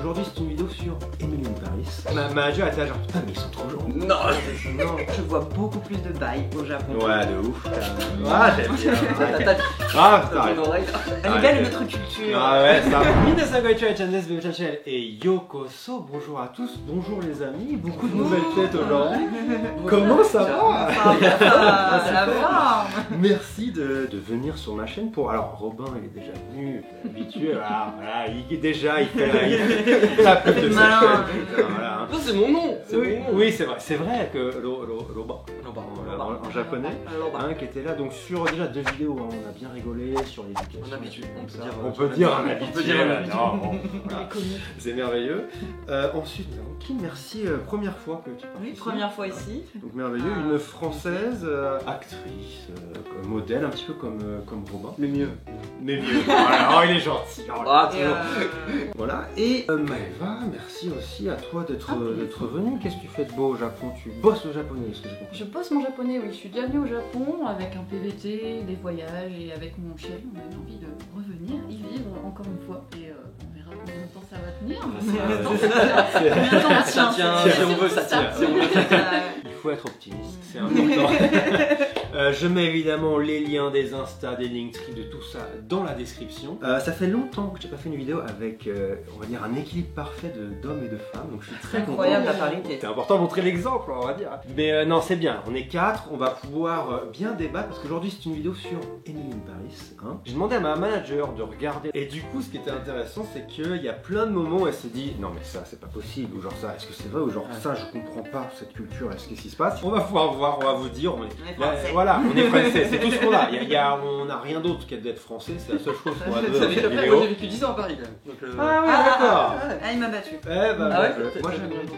Aujourd'hui c'est une vidéo sur Emily in Paris. Ma manager était là genre putain mais ils sont trop longs. Non, je vois beaucoup plus de bails au Japon. Ouais de ouf. Ah j'aime bien. Ah, elle est belle notre culture. Ah ouais ça. Minasan konnichiwa, Chandes Bechachel et Yokoso. Bonjour à tous, bonjour les amis. Beaucoup de nouvelles têtes aujourd'hui. Comment ça va? Ça va. Merci de venir sur ma chaîne pour. Alors Robin il est déjà venu, habitué. Voilà, il fait la pub de sa chaîne. Voilà. Non, c'est mon nom. Oui, c'est vrai que Robin en japonais, qui était là. Donc sur déjà 2 vidéos, on a bien rigolé sur l'éducation. On peut dire un habitué. C'est merveilleux. Ensuite, Kim, merci. Première fois que tu parles. Oui, première fois ici. Donc merveilleux, une française actrice, modèle, un petit peu comme Robin. Mais mieux. Voilà, oh, il est gentil. Voilà. Et Maëva, merci aussi à toi d'être venue. Qu'est-ce que tu fais de beau au Japon? Tu bosses le japonais, est-ce que j'ai compris? Je bosse mon japonais, oui. Je suis déjà venue au Japon avec un PVT, des voyages et avec mon chéri. On avait envie de revenir, y vivre encore une fois. Et on verra combien de temps ça va tenir. Ça tient, si on veut, ça tient. Il faut être optimiste, c'est important. Je mets évidemment les liens des Insta, des Linktree, de tout ça dans la description. Ça fait longtemps que j'ai pas fait une vidéo avec, on va dire, un équilibre parfait d'hommes et de femmes. Donc je suis très content. Incroyable la parité. C'est important de montrer l'exemple, on va dire. Mais non, c'est bien. On est 4, on va pouvoir bien débattre parce qu'aujourd'hui c'est une vidéo sur Emily in Paris. Hein. J'ai demandé à ma manager de regarder. Et du coup, ce qui était intéressant, c'est qu'il y a plein de moments où elle s'est dit non mais ça c'est pas possible, ou genre ça, est-ce que c'est vrai, ou genre ça je comprends pas cette culture, est-ce qu'est-ce qui se passe? On va pouvoir voir, on va vous dire, voilà, on est français, c'est tout ce qu'on a. On n'a rien d'autre qu'être d'être français, c'est la seule chose qu'on a de dans cette vidéo. Moi j'ai vécu 10 ans à Paris quand même. Ah ouais, d'accord. Il m'a battu. Moi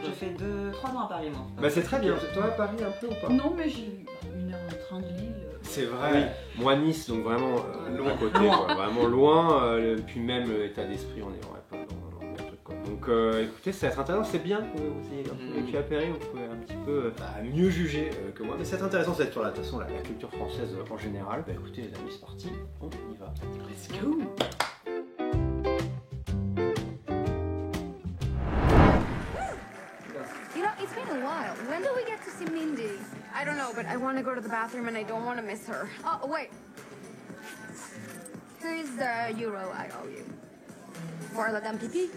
j'ai fait 2-3 ans à Paris moi. Bah c'est très bien, toi à Paris un peu ou pas? Non mais j'ai eu 1 heure de train de Lille. C'est vrai, moi Nice, donc vraiment loin à côté, quoi. Vraiment loin, puis même l'état d'esprit, on n'est pas dans le truc, quoi. Donc écoutez, ça va être intéressant, c'est bien que vous ayez un peu vécu à Paris, vous pouvez un petit peu mieux juger que moi. Mais c'est intéressant, c'est sur de toute façon la culture française en général. Bah écoutez les amis, c'est parti, on y va. Let's go. It's been a while. When do we get to see Mindy? I don't know, but I want to go to the bathroom and I don't want to miss her. Oh, wait. Here's the euro I owe you. For la dame pipi.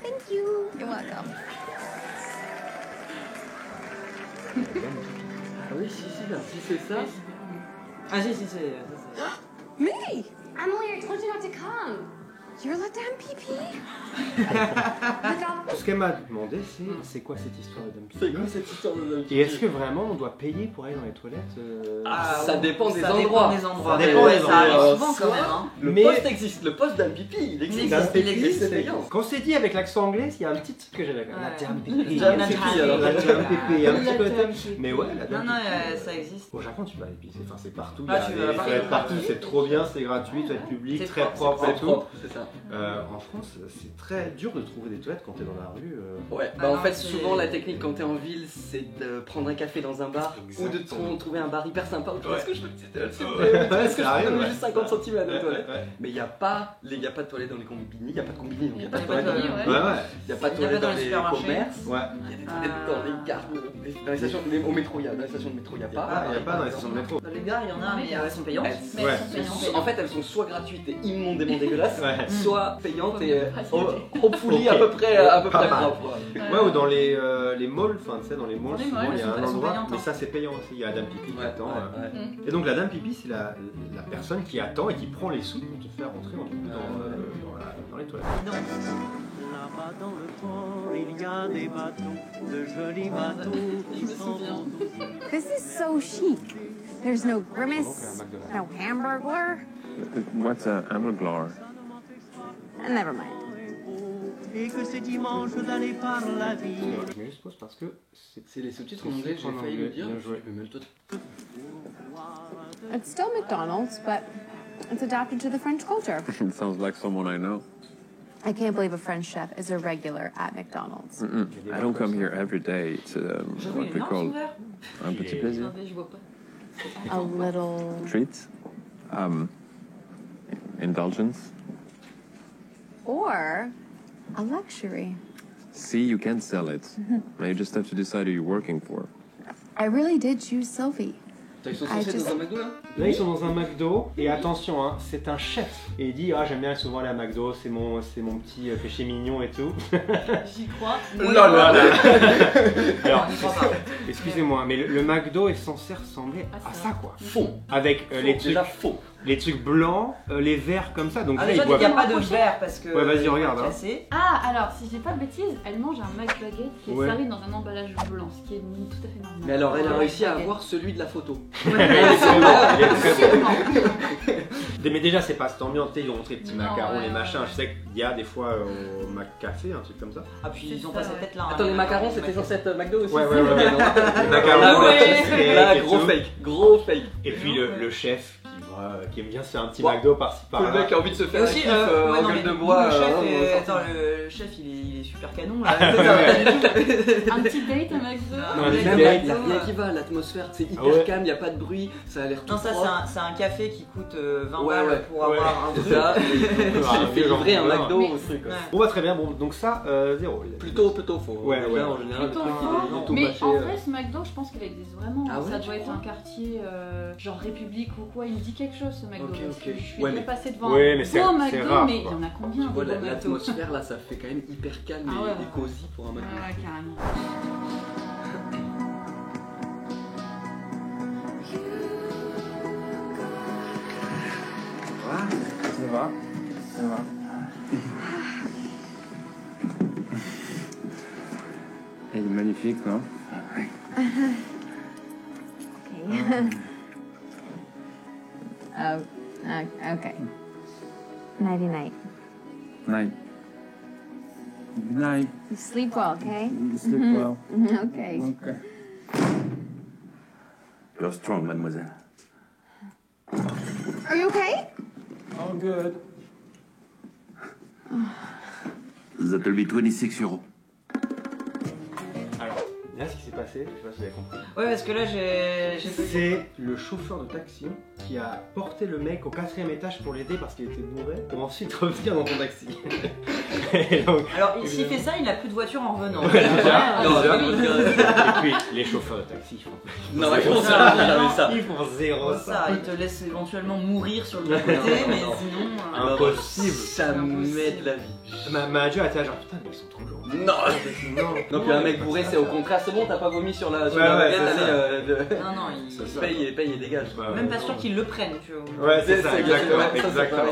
Thank you. You're welcome. Ah oui, si c'est ça. Ah si, c'est ça. Mindy! Emily, I told you not to come. You're la dame pipi. Ce qu'elle m'a demandé, c'est quoi cette histoire de Dame Pipi? C'est quoi cette histoire de Dame Pipi? Et est-ce que vraiment on doit payer pour aller dans les toilettes? Ça dépend des endroits. Ça dépend des endroits. Ça arrive souvent quand même. Hein. Le poste existe, le poste Dame Pipi, il existe. C'est payant. Quand c'est dit avec l'accent anglais, il y a un petit truc que j'avais. La Dame Pipi. La Dame Pipi, alors. La Dame Pipi, un petit peu. Mais ouais, la Dame Pipi. Non, ça existe. Au Japon, tu vas aller pisser, enfin c'est partout. Ah, tu vas partout, c'est trop bien, c'est gratuit, toilette publique, très propre et tout. C'est ça. En France, c'est très dur de trouver des toilettes quand t'es dans la rue. Ouais, bah en fait, souvent la technique quand t'es en ville, c'est de prendre un café dans un bar ou de trouver un bar hyper sympa. Est-ce que je peux Est-ce que je peux donner juste 50 centimes à la toilette? Mais il n'y a pas de toilettes dans les combini, il n'y a pas de combini, donc il n'y a pas de toilettes dans les commerces. Il y a des toilettes dans les gares, dans les stations au métro, dans les stations de métro, il n'y a pas. Il n'y a pas dans les stations de métro. Dans les gares, il y en a, mais elles sont payantes. Ouais. En fait, elles sont soit gratuites et immondément dégueulasses, soit payantes et hopefully à peu près propres. Ouais, ou dans les malls, enfin tu sais, dans les malls, souvent il y a un endroit, mais ça c'est payant aussi, il y a la Dame Pipi qui attend. Et donc la Dame Pipi, c'est la personne qui attend et qui prend les sous pour te faire rentrer dans les toilettes. Là-bas dans le port, il y a des bateaux, de jolis bateaux qui s'en vont. This is so chic. There's no grimace, no hamburglar. What's a hamburglar? Never mind. Et que c'est dimanche d'aller par la vie. Je mets juste pause parce que c'est les sous-titres en anglais, j'ai failli le dire. It's still McDonald's, but it's adapted to the French culture. It sounds like someone I know. I can't believe a French chef is a regular at McDonald's. I don't come here every day. It's what we call un petit plaisir. A little Treat. Indulgence. or A luxury. See, you can sell it. Now you just have to decide who you're working for. I really did choose Sylvie. Ils sont censés dans un McDo là? Là ils sont dans un McDo et attention hein, c'est un chef et il dit ah j'aime bien souvent aller à McDo, c'est mon petit péché mignon et tout. J'y crois. Alors, excusez-moi mais le McDo est censé ressembler à ça quoi. Faux. Avec les trucs blancs, les verres comme ça donc Ah là déjà ils il n'y a boivent. pas de verre parce que... Ouais vas-y regarde. Hein. Ah alors si je dis pas de bêtises, elle mange un McBaguette qui est servi dans un emballage blanc, ce qui est tout à fait normal. Mais alors elle a réussi à avoir celui de la photo. Mais déjà c'est pas cette ambiance, ils ont montré les petits macarons, les machins, ouais. je sais qu'il y a des fois au McCafé, un truc comme ça. Ah puis ils ont pas cette tête là. Attends les macarons c'était censé être McDo aussi? Ouais. Les macarons, là gros fake. Et puis le chef qui aime bien se faire un petit McDo par-ci par-là. Le mec a envie de se faire aussi, en gueule de bois. Le chef il est super canon là. Un petit date à McDo. Non, Il y a rien qui va, l'atmosphère c'est hyper calme, il n'y a pas de bruit, ça a l'air tout Non ça propre. c'est un café qui coûte 20 balles pour avoir un C'est truc. ça, il fait livrer un McDo au truc. Bon bah très bien, bon donc ça 0. Plutôt faux. Ouais. En général, le truc il est tout Mais mâché. en vrai ce McDo je pense qu'il existe vraiment. Ah ouais, ça tu doit être crois un quartier genre République ou quoi, il me dit quelque chose ce McDo. Ok. Parce que je suis Ouais, déjà mais- passée devant Ouais, mais un c'est beau rare, McDo, mais il y quoi. en a combien Tu vois des beaux McDo? l'atmosphère là, ça fait quand même hyper calme Ah ouais. et cosy pour un McDo. Ouais, carrément. Ça va. Elle est magnifique, non? Okay. Nighty night. Night. Good night. You sleep well, okay? You sleep well. Okay. Okay. You're strong, mademoiselle. Are you okay? All good. That'll be 26 euros. Alors, là ce qui s'est passé, je sais pas si vous avez compris. Ouais parce que là j'ai... C'est le chauffeur de taxi qui a porté le mec au 4e étage pour l'aider parce qu'il était bourré pour ensuite revenir dans ton taxi. Et donc, Alors s'il fait ça il n'a plus de voiture en revenant. et puis les chauffeurs de taxi ils font Non, ils font ça. Ils font zéro Ça, il te laisse éventuellement mourir sur le côté, mais sinon... Impossible. Ça met de la vie. Ma manager était là genre putain mais ils sont trop lourds. Non. Donc un mec bourré c'est au contraire, c'est bon, t'as pas vomi sur la baguette, allez, Non, il... paye et dégage. Même pas sûr qu'ils le prennent, tu vois. Ouais c'est ça, exactement.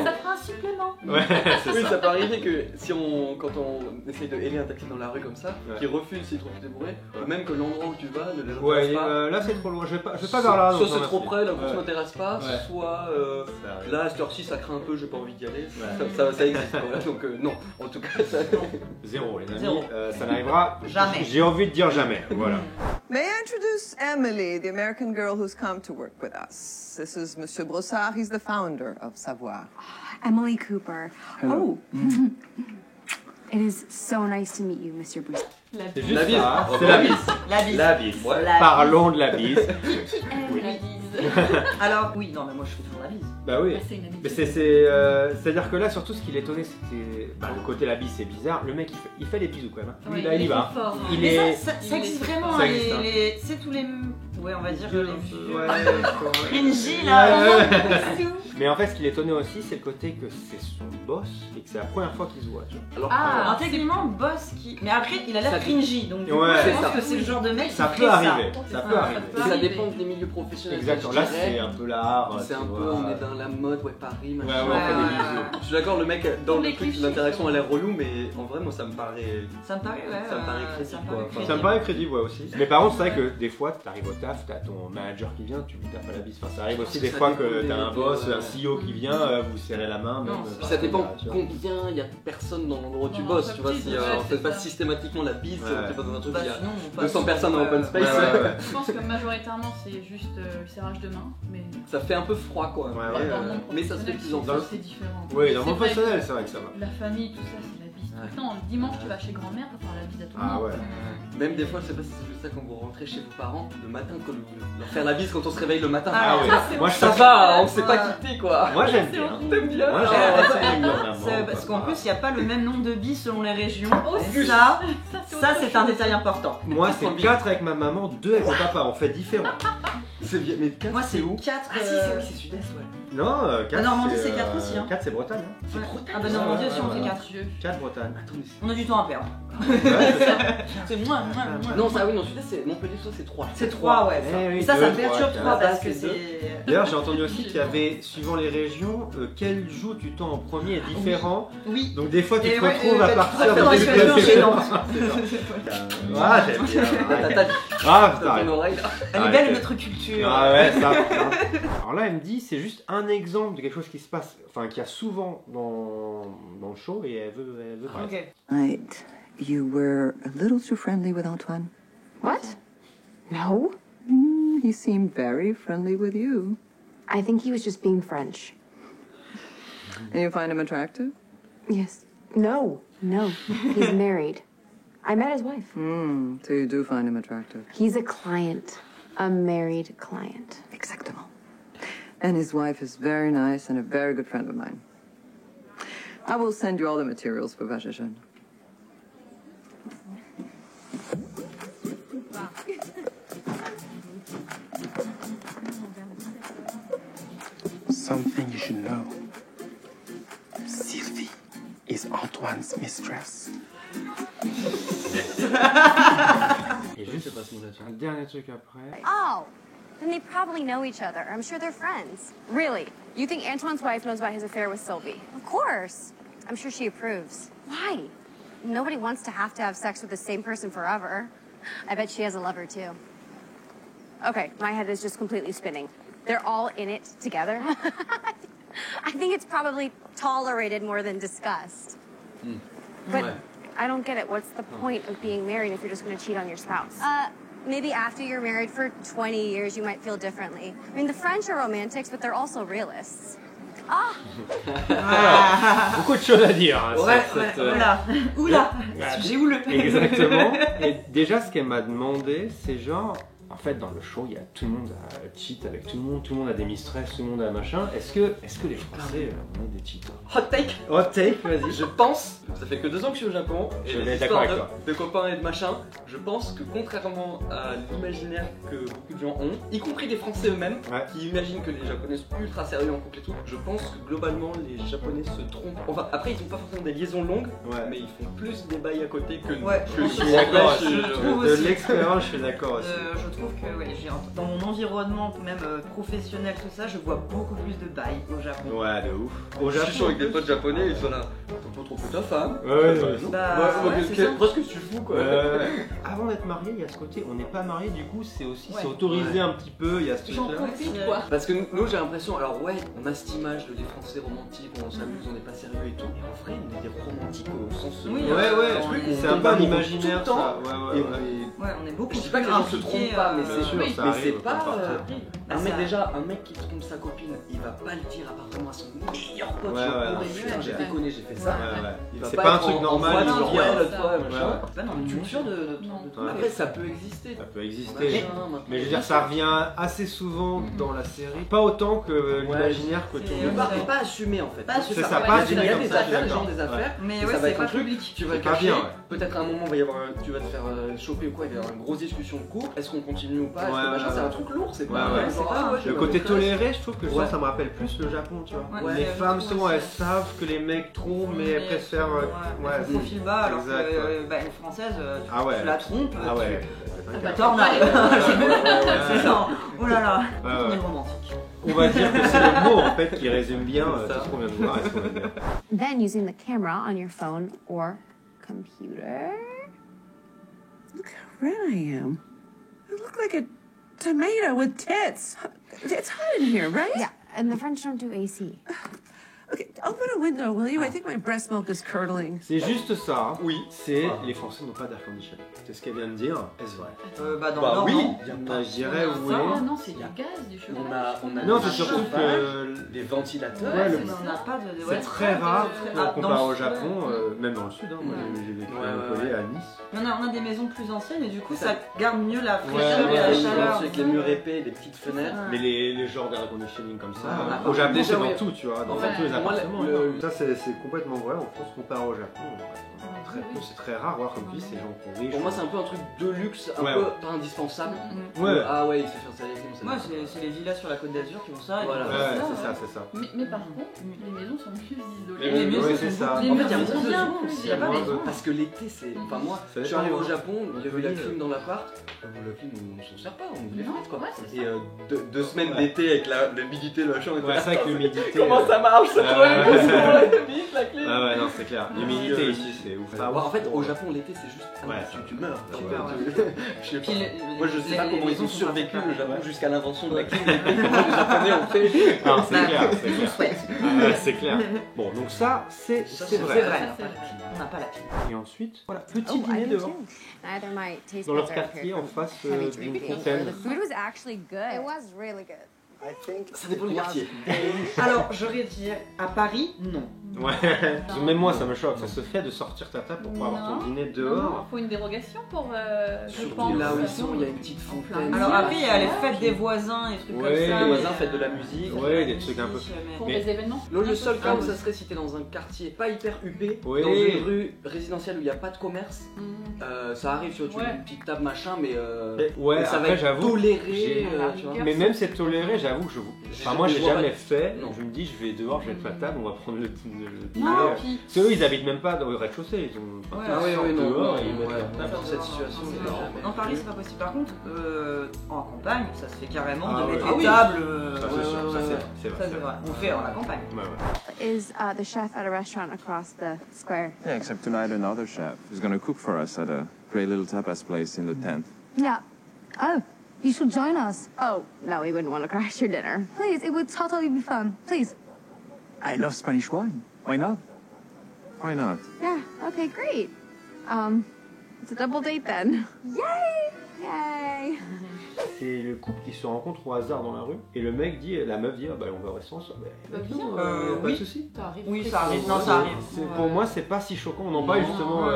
Ça fera un supplément. Ouais c'est Oui, ça. ça peut arriver que si quand on essaye de héler un taxi dans la rue comme ça, qu'il refuse s'il trouve que t'es bourré, ou même que l'endroit où tu vas ne les intéresse Ouais pas. là c'est trop loin, je vais pas vers là. Soit c'est trop près, la course m'intéresse pas, Ouais. soit Ça là à cette heure-ci ça craint un peu, j'ai pas envie d'y aller. Ça existe quoi. Donc non, en tout cas ça... Zéro les amis, Zéro. ça n'arrivera Jamais. J'ai envie de dire jamais, voilà. May I introduce Emily, the American girl who's come to work with us? This is Monsieur Brossard. He's the founder of Savoir. Emily Cooper. Hello. Oh. It is so nice to meet you, Mr. Bruce. C'est juste La bise. ça, c'est la bise. La bise. La bise. Ouais. Parlons de la bise. Elle la bise. Alors, oui, non, mais moi je fais toujours la bise. Bah oui. C'est une Mais habitude. c'est-à-dire que là, surtout, ce qui l'étonnait, c'était le côté la bise, c'est bizarre. Le mec, il fait les bisous quand même. Hein. Lui, Ouais, là, il y va. est fort, hein. Il Mais est. ça existe vraiment, Ça hein, existe, hein. c'est tous les... Ouais, on va dire les vieux... Ouais, Cringy, là. Mais en fait, ce qui l'étonnait aussi, c'est le côté que c'est son boss et que c'est la première fois qu'ils se voient. Tu vois. Alors, Ah, intégralement, boss qui... Mais après, il a l'air Ça- cringy, donc du coup, Ouais, je c'est pense ça. que c'est le genre de mec Ça qui peut fait arriver. ça. Ça peut arriver. et ça dépend des milieux professionnels. Exactement. je Là, dirais. c'est un peu l'art. C'est tu un peu, vois. on est dans la mode, ouais, Paris, machin. Ouais, ouais, on fait des Ouais, bisous. Je suis d'accord, le mec, dans Tous le les truc, clichés. l'interaction a l'air relou, mais en vrai, moi, ça me paraît. Ça me paraît, ouais. Ça me paraît crédible, quoi. Enfin, Ça me paraît crédible, ouais, aussi. Mais par contre, c'est vrai que des fois, t'arrives au taf, t'as ton manager qui vient, tu lui tapes à la bise. Enfin, ça arrive aussi des Ça fois dépend que des- t'as un boss, un CEO qui vient, vous serrez la main. Non, même, c'est- Puis ça dépend tu vois. combien il y a de personnes dans l'endroit où tu Dans bosses, tu vois. l'entreprise, Si ouais, on fait c'est pas ça. systématiquement la bise, Ouais. on fait pas dans un truc, Bah, il y a sinon, on 200 passe- personnes en open space. Ouais, ouais, ouais. Je pense que majoritairement c'est juste le serrage de main, mais Ça fait un peu froid, quoi. Ouais, ouais, dans le monde Mais ça se fait de plus en professionnel, plus. c'est différent. Oui, dans C'est mon vrai professionnel, que c'est vrai que ça va. La famille, tout ça, c'est la bise. Non, le dimanche, tu vas chez grand-mère pour faire la bise à tout le Ah monde. ouais. Même des fois, je sais pas si c'est juste ça quand vous rentrez chez vos parents, le matin, leur faire la bise quand on se réveille le matin. Ah ouais. Moi je Ça va, on s'est pas quitté quoi. Moi j'aime bien. T'aimes bien? Moi j'aime bien. Parce qu'en plus, il n'y a pas le même nombre de bises selon les régions. Oh, Et ça, c'est un détail important. Moi c'est 4 avec ma maman, 2 avec mon papa, on fait différent. C'est bien, mais 4 Moi, c'est où? 4. Ah si, c'est sud-est, ouais. Non, 4 Normandie, c'est 4 aussi, hein. 4 c'est Bretagne. Ouais. Ah bah Normandie aussi, on fait 4. 4 Bretagne. On a du temps à perdre. C'est moins. Non, ça oui, non, sud-est, c'est Montpellier, ça c'est 3. C'est 3, ouais. Eh oui, Ça deux, me perturbe trois, 3 quatre. parce que c'est. D'ailleurs, j'ai entendu aussi qu'il y avait, suivant les régions, quel jour tu tends en premier est différent. Oui. Donc des fois, tu Et te ouais, retrouves à partir dans les de situations gênantes. Ah, j'aime bien. Ah, T'as une oreille là. Elle est belle notre culture. Ah ouais, ça. Alors là, elle me dit, c'est juste un exemple de quelque chose qui se passe, enfin, qu'il y a souvent dans le show et elle veut parler. Ok. Right. You were a little too friendly with Antoine. What? No. He seemed very friendly with you. I think he was just being French. And you find him attractive? Yes. No. He's married. I met his wife. So you do find him attractive. He's a client. A married client. Exactement. And his wife is very nice and a very good friend of mine. I will send you all the materials for Vajajan. Something you should know. Sylvie is Antoine's mistress. Et juste, un dernier truc après. Oh, then they probably know each other. I'm sure they're friends. Really? You think Antoine's wife knows about his affair with Sylvie? Of course. I'm sure she approves. Why? Nobody wants to have sex with the same person forever. I bet she has a lover too. Okay, my head is just completely spinning. They're all in it together. I think it's probably tolerated more than discussed. But I don't get it. What's the point of being married if you're just going to cheat on your spouse? Maybe after you're married for 20 years, you might feel differently. I mean, the French are romantics, but they're also realists. Ah! Beaucoup de choses à dire. Hein, Oula, sujet houleux. Exactement. Et déjà, ce qu'elle m'a demandé, c'est genre, en fait, dans le show, il y a tout le monde à cheat avec tout le monde a des mistresses, tout le monde a machin. Est-ce que les Français ont des cheaters? Hot take. Hot take, vas-y. Je pense, ça fait que 2 ans que je suis au Japon, et Je vais les être d'accord histoires avec de copains et de machin, je pense que contrairement à l'imaginaire que beaucoup de gens ont, y compris les Français eux-mêmes, qui imaginent que les Japonais sont ultra sérieux en couple et tout, je pense que globalement les Japonais se trompent. Enfin, après ils ont pas forcément des liaisons longues, mais ils font plus des bails à côté que nous. Je suis d'accord. De aussi. l'expérience, je suis d'accord aussi. Je trouve que dans mon environnement, même professionnel, tout ça, je vois beaucoup plus de bails au Japon. Ouais, de ouf. Au Japon, je suis avec des potes japonais, ils sont là. T'as pas trop ta femme? Presque tu fous quoi. Avant d'être marié, il y a ce côté, on n'est pas marié, du coup c'est aussi c'est autorisé un petit peu, il y a ce J'en truc-là. profite quoi. Parce que nous j'ai l'impression, alors ouais, on a cette image de les Français romantiques, on s'amuse, on n'est pas sérieux et tout, mais en vrai on est des romantiques au sens. C'est un peu l'imaginaire ça. Ouais, on est beaucoup Je dis pas que les gens se trompent pas, mais c'est sûr, mais c'est pas. Un mec qui trompe sa copine, il va pas le dire apparemment à son meilleur pote. Putain, j'ai déconné, j'ai fait ça. C'est pas un truc normal de dire. Pas dans une culture de. Après, ça peut exister. Ça peut exister. Mais je veux dire, ça revient assez souvent dans la série. Pas autant que l'imaginaire que tu veux. Pas assumé en fait. C'est ça, pas assumé. Il y a des affaires, des gens des affaires. Mais ça va être un truc. public. Tu vas cacher. Peut-être à un moment, tu vas te faire choper ou quoi, il va y avoir une grosse discussion de couple. Est-ce qu'on continue ou pas? C'est un truc lourd, c'est pas. Le côté toléré, je trouve que ça me rappelle plus le Japon, tu vois. Les femmes, souvent, elles savent que les mecs trompent, mais elles préfèrent. Profil bas, alors que une française, tu la trompes. Ah ouais. Tornade. C'est ça. Oh là là. On est romantique. On va dire que c'est le mot en fait qui résume bien tout ce qu'on vient de voir. Then using the camera on your phone or computer. Look how red I am. I look like a tomato with tits. It's hot in here, right? Yeah, and the French don't do AC. Okay, open a window, will you? I think my breast milk is curdling. C'est juste ça. Oui. C'est les Français n'ont pas d'air conditionné. C'est ce qu'elle vient de dire. Est-ce vrai? Dans le Nord, oui. non. Je dirais oui. Non, c'est du gaz, du chauffage. On a Non, des c'est surtout chauffages, que des ventilateurs. Ouais, On n'a pas de. c'est très rare comparé dans au le Japon, sud, même dans le sud. Moi j'ai vécu à Montpellier, à Nice. On a des maisons plus anciennes et du coup ça garde mieux la Ouais, fraîcheur et la ouais, chaleur. Avec les murs épais, les petites fenêtres. Mais les genres d'air conditioning comme ça, Ah, au Japon déjà, c'est dans ouais. tout, tu vois, dans En fait, tous les moi, appartements. le- Ça c'est complètement vrai, en France comparé au Japon, c'est très rare, voir comme tu dis, ces gens qui ont riches. Pour moi, c'est un peu un truc de luxe, un Ouais, peu ouais. pas indispensable. Ouais. Ah ouais, il sait faire ça les films, ça. Moi c'est les villas sur la Côte d'Azur qui font ça. et Voilà. puis, Ouais, c'est ça. Mais par contre, les maisons sont mieux isolées. Les maisons maisons c'est sont ça. Les En fait, il y a maisons beaucoup de bien besoin plus, aussi. il y a pas Ouais, besoin. Parce que l'été, c'est. Enfin, moi, Ça je suis arrivé au dépend, Japon, il y avait la Montpellier, clim dans l'appart. La clim, on s'en sert pas, on les Non, fait quoi. ouais, c'est Et ça. 2 semaines d'été avec l'humidité, le champ, et Ouais, c'est vrai que l'humidité. Comment ça marche, ça Ouais, pourrait ouais. la clim. Ah ouais, non, c'est clair. L'humidité ici, c'est ouf. En fait, au Japon, l'été, c'est juste. Ouais, tu meurs. Tu meurs, Je sais pas. Puis Moi, je sais pas comment ils ont maisons sont survécu pas le Japon préparées. jusqu'à l'invention de la clim. Comment les Japonais ont fait. Non, c'est clair, c'est Je clair. souhaite. Ouais, c'est clair. Bon, donc ça, c'est vrai. C'est vrai, on n'a pas la clim. Et ensuite, voilà, petit dîner dehors. Neither my taste Dans leur buds are quartier, here en from face heavy d'une drinking. fontaine. The food was actually good. It was really good. Ça dépend du quartier. Alors j'aurais dit à Paris, non. Ouais, même moi ça me choque, ça se fait de sortir ta table pour pouvoir avoir ton dîner dehors. Il faut une dérogation pour. Je Surtout pense. là où ils sont, il y a une petite fontaine. Alors après il y a les fêtes des voisins et trucs Ouais, comme ça. Les voisins fêtent de la musique. Ouais, des trucs un peu. Pour Mais- des événements. Le seul cas où ça serait si t'es dans un quartier pas hyper huppé, Oui. dans une rue résidentielle où il n'y a pas de commerce, ça arrive sur Ouais. une petite table machin, mais Ouais, mais ça va après être toléré. toléré. j'ai- Tu vois. Mais même c'est toléré, j'avoue que enfin, moi j'ai je vois jamais pas- fait. Non. Je me dis, je vais dehors, je vais être à table, on va prendre le dîner. Non, puis. Parce qu'eux ils habitent même pas dans le rez-de-chaussée, ils ont. Ouais, Ah oui, non, dehors, non, ils mettent ouais, leur table. dans cette situation, c'est jamais. Dans Paris c'est pas possible. Par contre, en campagne, ça se fait carrément Ah de mettre ouais. des Ah oui. tables. Ça, c'est sûr, ça, c'est Ça vrai. c'est vrai. On fait à la campagne. Ouais, ouais. Is the chef at a restaurant across the square? Yeah, except tonight another chef is going to cook for us at a great little tapas place in the tent. Yeah. Oh, you should join us. Oh, no, we wouldn't want to crash your dinner. Please, it would totally be fun. Please. I love Spanish wine. Why not? Why not? Yeah, okay, great. It's a double date then. Yay! Yay! C'est le couple qui se rencontre au hasard dans la rue et le mec dit, la meuf dit, ah bah on va rester ensemble. Bah, Bien. pas de Oui. soucis. Ça arrive. Oui, ça arrive. Non, ça arrive. Pour moi, c'est pas si choquant. On en parlait justement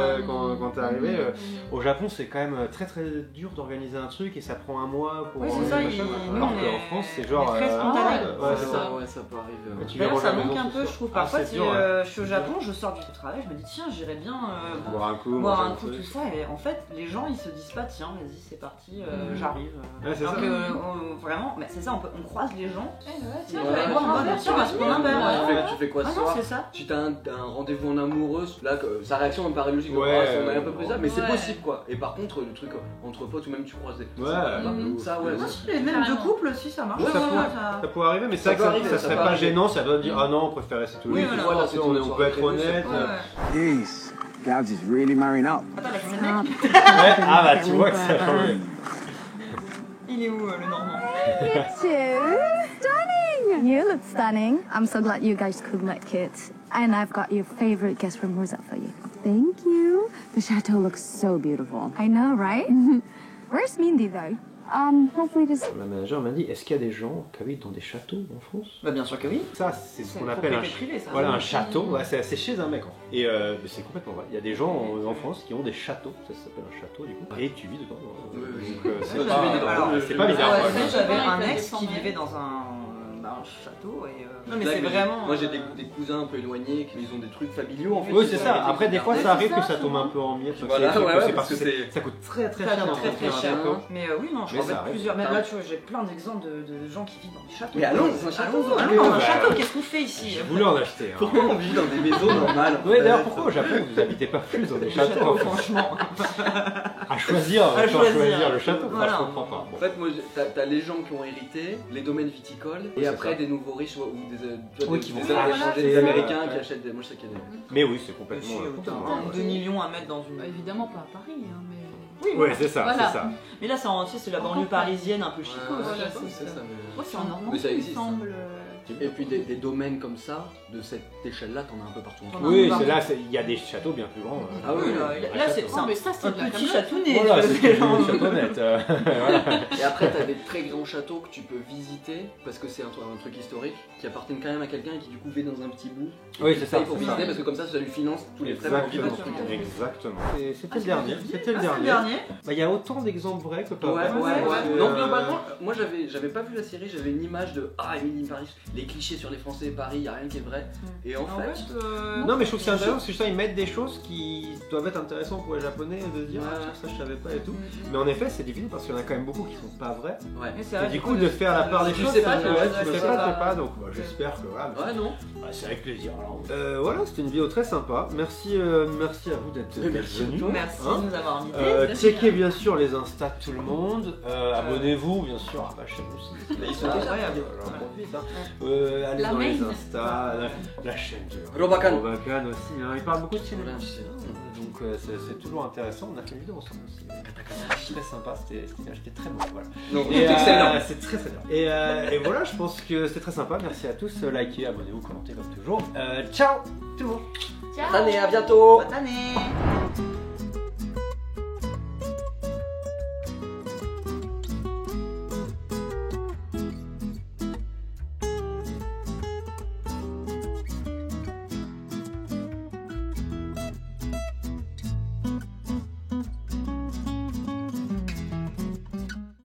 quand t'es arrivé. Mm. Au Japon, c'est quand même très très dur d'organiser un truc et ça prend un mois pour. Oui, c'est ça, machin. nous, Alors on qu'en est- France, c'est on genre. est très spontané. ouais, c'est ça. Ouais, ça peut arriver. Tu viens D'ailleurs, ça manger à la manque maison un ce peu, soir. je trouve. Ah, Parfois, c'est si dur, ouais. je suis au Japon, je sors du travail, je me dis tiens, j'irais bien Boire un coup, boire manger un un coup, truc. tout ça. Et en fait, les gens ils se disent pas tiens, vas-y, c'est parti, j'arrive. Ouais, c'est Alors ça. que vraiment, mais c'est ça, on croise les gens. Tiens, Ouais, je vais aller ouais, boire un ouais, verre, tiens, on va se prendre un verre. Tu fais quoi Ah ce non, soir? c'est ça. Si t'as un rendez-vous en amoureuse, là, sa réaction me paraît logique. Ouais, On est un peu plus ça, mais c'est ouais. possible quoi. Et par contre, le truc entre potes ou même tu croises des. Ouais. Ça, ouais. Non, si, les mêmes Carrément. deux couples aussi, ça marche. Ouais, ça Ouais, pourrait- ça- Ça pourrait arriver, mais Ça c'est vrai peut que arriver, ça ça serait peut pas arriver. gênant, ça doit dire ah non, on préfère rester tous les Oui, deux. voilà, c'est on une peut soirée être prévue, honnête. Ouais. Jeez, Gabs is really marrying up. Attends, la semaine. Ouais, ah bah tu vois que ça a changé. Il est où le Normand? You two. Stunning! You look stunning. I'm so glad you guys could make it. And I've got your favorite guest room rosette for you. Thank you. The chateau looks so beautiful. I know, right? Where's Mindy, though? Hopefully this... La manager m'a dit, est-ce qu'il y a des gens qui habitent dans des châteaux en France? Bah bien sûr que oui. Ça, c'est ce C'est qu'on une appelle un, propriété privée, ça. voilà, un château. Ouais, c'est chez un mec. En fait. Et c'est complètement vrai. Il y a des gens en France qui ont des châteaux. Ça s'appelle un château du coup. Et tu vis dedans. Oui, oui. Donc, c'est Ouais, pas, tu vis dedans. alors, c'est pas Ah bizarre. ouais, quoi. ça, j'avais un Ouais, ex ça qui descend, vivait dans un château et non mais Là, c'est vraiment. Moi j'ai des cousins un peu éloignés qui ils ont des trucs familiaux en fait. Oui, ils c'est ont ça. des Après, des fois, gardés. ça arrive c'est que ça, ça tombe un peu en miettes. Voilà, C'est- ouais, c'est ouais, parce que parce que c'est- ça coûte très très Ça cher coûte d'entrer très un cher. château. Mais oui, non, je Mais connais ça arrive. plusieurs. Même là, tu vois, j'ai plein d'exemples de gens qui vivent dans des châteaux. Mais à Londres, c'est un château. Ah Oui, non, un bah, château, qu'est-ce qu'on fait ici? J'ai voulu en acheter. Hein. Pourquoi on vit dans des maisons normales? Oui, d'ailleurs, pourquoi au Japon vous habitez pas plus dans des châteaux en fait Franchement. À choisir, À choisir. le château. Voilà. Enfin, je comprends pas. En fait, moi, t'as les gens qui ont hérité, les domaines viticoles, Oui, et c'est après ça. des nouveaux riches ou des, tu vois, Oui, des, qui des, vont des acheter, Américains ouais. qui achètent des. Moi, je sais qu'il y a des. Mais oui, c'est Ici, complètement. t'as complètement, 2 millions à mettre dans une. Bah, évidemment pas à Paris, hein, mais. Oui, c'est ça, Voilà. c'est ça. Mais là, c'est la banlieue parisienne un peu chico. voilà, c'est ça. Ouais, c'est en Normandie, Mais ça il me existe. semble. possible. Et puis des domaines comme ça, de cette échelle-là, t'en as un peu partout en France. Oui, c'est là, il y a des châteaux bien plus grands. Ah oui, là c'est un petit châteaunet. Voilà, c'est une châteaunettes. Voilà. Et après, t'as des très grands châteaux que tu peux visiter, parce que c'est un truc historique, qui appartiennent quand même à quelqu'un et qui du coup vit dans un petit bout. Oui, c'est ça. Il faut visiter parce que comme ça lui finance tous les frais pour vivre dans ce truc. Exactement. C'était le dernier. C'était le dernier. Bah, il y a autant d'exemples vrais que pas vrais. Donc globalement, moi j'avais pas vu la série, j'avais une image de Emily in Paris, les clichés sur les Français, Paris, y a rien qui est vrai. Et en fait, non, mais je trouve que c'est intéressant parce que justement ils mettent des choses qui doivent être intéressantes pour les Japonais de se dire ça je savais pas et tout. Mais en effet, c'est difficile parce qu'il y en a quand même beaucoup qui sont pas vrais. Et du coup, de faire la part des choses, sais pas, tu sais pas. Donc j'espère que voilà. Ouais, non. C'est avec plaisir. Voilà, c'était une vidéo très sympa. Merci à vous d'être venus. Merci de nous avoir invités. Checkez bien sûr les Insta de tout le monde. Abonnez-vous bien sûr à ma chaîne aussi. Ils sont déjà allez dans les Insta, la chaîne de Robakan aussi. Il parle beaucoup de cinéma. Donc c'est toujours intéressant. On a fait une vidéo ensemble aussi. Très sympa, j'étais très bon. Voilà. C'est très bien. Et voilà, je pense que c'est très sympa. Merci à tous. Likez, abonnez-vous, commentez comme toujours. Ciao tout le monde. Ciao. Bonne année, à bientôt. Bonne année.